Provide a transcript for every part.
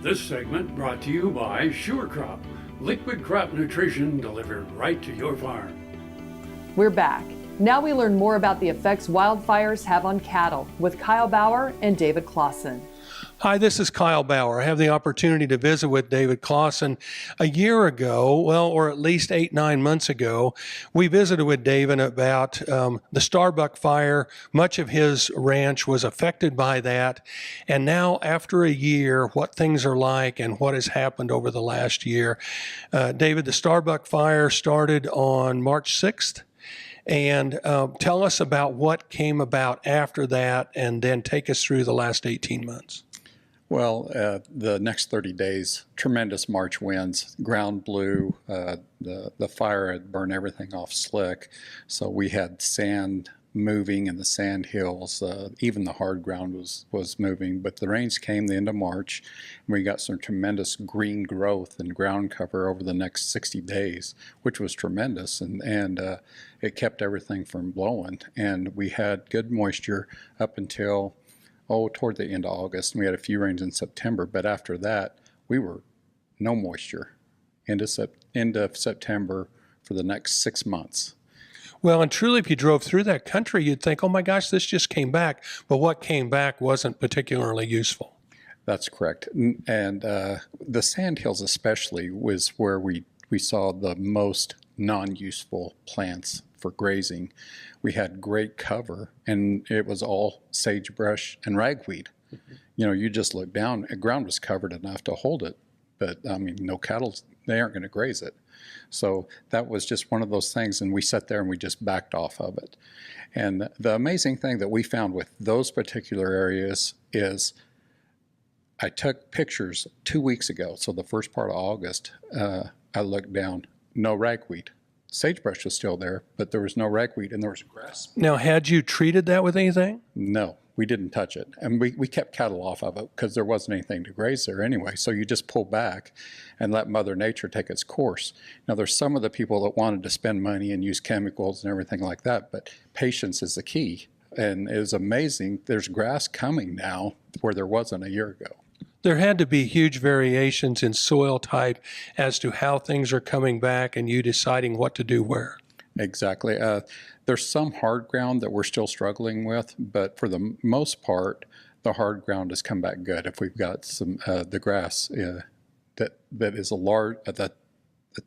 This segment brought to you by Sure Crop, liquid crop nutrition delivered right to your farm. We're back. Now we learn more about the effects wildfires have on cattle with Kyle Bauer and David Clawson. Hi, this is Kyle Bauer. I have the opportunity to visit with David Clawson. A year ago, or at least 8-9 months ago, we visited with David about the Starbuck fire. Much of his ranch was affected by that. And now, after a year, what things are like and what has happened over the last year. David, the Starbuck fire started on March 6th. And tell us about what came about after that, and then take us through the last 18 months. Well, the next 30 days, tremendous March winds, ground blew, the fire had burned everything off slick, so we had sand moving in the sand hills, even the hard ground was moving, but the rains came the end of March, and we got some tremendous green growth and ground cover over the next 60 days, which was tremendous, and it kept everything from blowing, and we had good moisture up until toward the end of August, and we had a few rains in September, but after that, we were no moisture end of September for the next 6 months. Well, and truly, if you drove through that country, you'd think, oh my gosh, this just came back. But what came back wasn't particularly useful. That's correct. And the sand hills especially was where we saw the most non-useful plants for grazing. We had great cover, and it was all sagebrush and ragweed. Mm-hmm. You know, you just look down, the ground was covered enough to hold it, but I mean, no cattle, they aren't going to graze it. So that was just one of those things, and we sat there and we just backed off of it. And the amazing thing that we found with those particular areas is I took pictures 2 weeks ago, so the first part of August, I looked down, no ragweed. Sagebrush was still there, but there was no ragweed, and there was grass. Now, had you treated that with anything? No, we didn't touch it. And we kept cattle off of it because there wasn't anything to graze there anyway. So you just pull back and let Mother Nature take its course. Now, there's some of the people that wanted to spend money and use chemicals and everything like that, but patience is the key. And it was amazing. There's grass coming now where there wasn't a year ago. There had to be huge variations in soil type as to how things are coming back and you deciding what to do where. Exactly. There's some hard ground that we're still struggling with, but for the most part, the hard ground has come back good. If we've got some the grass that is a large, the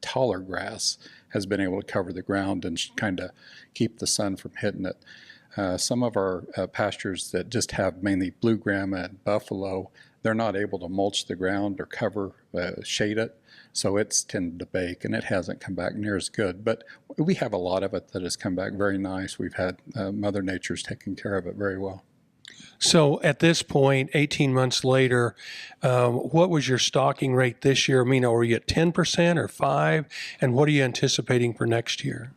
taller grass has been able to cover the ground and kind of keep the sun from hitting it. Some of our pastures that just have mainly blue grama and buffalo, they're not able to mulch the ground or cover, shade it, so it's tended to bake, and it hasn't come back near as good. But we have a lot of it that has come back very nice. We've had Mother Nature's taking care of it very well. So at this point, 18 months later, what was your stocking rate this year? I mean, are you at 10% or 5%? And what are you anticipating for next year?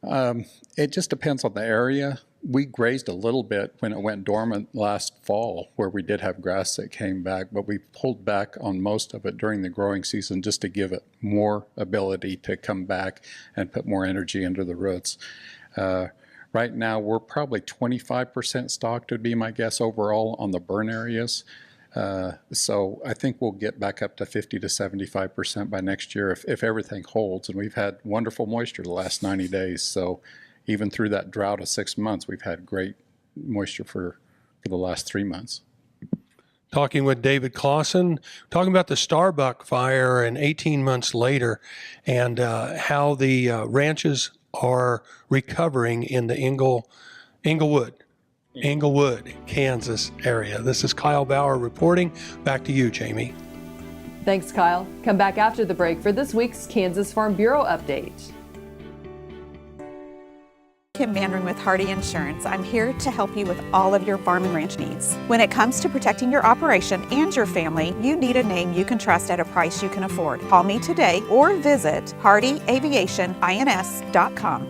It just depends on the area. We grazed a little bit when it went dormant last fall, where we did have grass that came back, but we pulled back on most of it during the growing season just to give it more ability to come back and put more energy into the roots. Right now, we're probably 25% stocked would be my guess overall on the burn areas. So I think we'll get back up to 50 to 75% by next year if everything holds. And we've had wonderful moisture the last 90 days. So even through that drought of 6 months, we've had great moisture for the last 3 months. Talking with David Clawson, talking about the Starbuck fire and 18 months later and how the ranches are recovering in the Englewood, Kansas area. This is Kyle Bauer reporting. Back to you, Jamie. Thanks, Kyle. Come back after the break for this week's Kansas Farm Bureau update. Kim Mandarin with Hardy Insurance. I'm here to help you with all of your farm and ranch needs. When it comes to protecting your operation and your family, you need a name you can trust at a price you can afford. Call me today or visit hardyaviationins.com.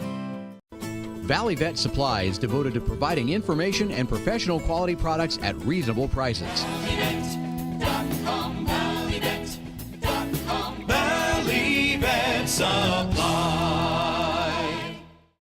Valley Vet Supply is devoted to providing information and professional quality products at reasonable prices.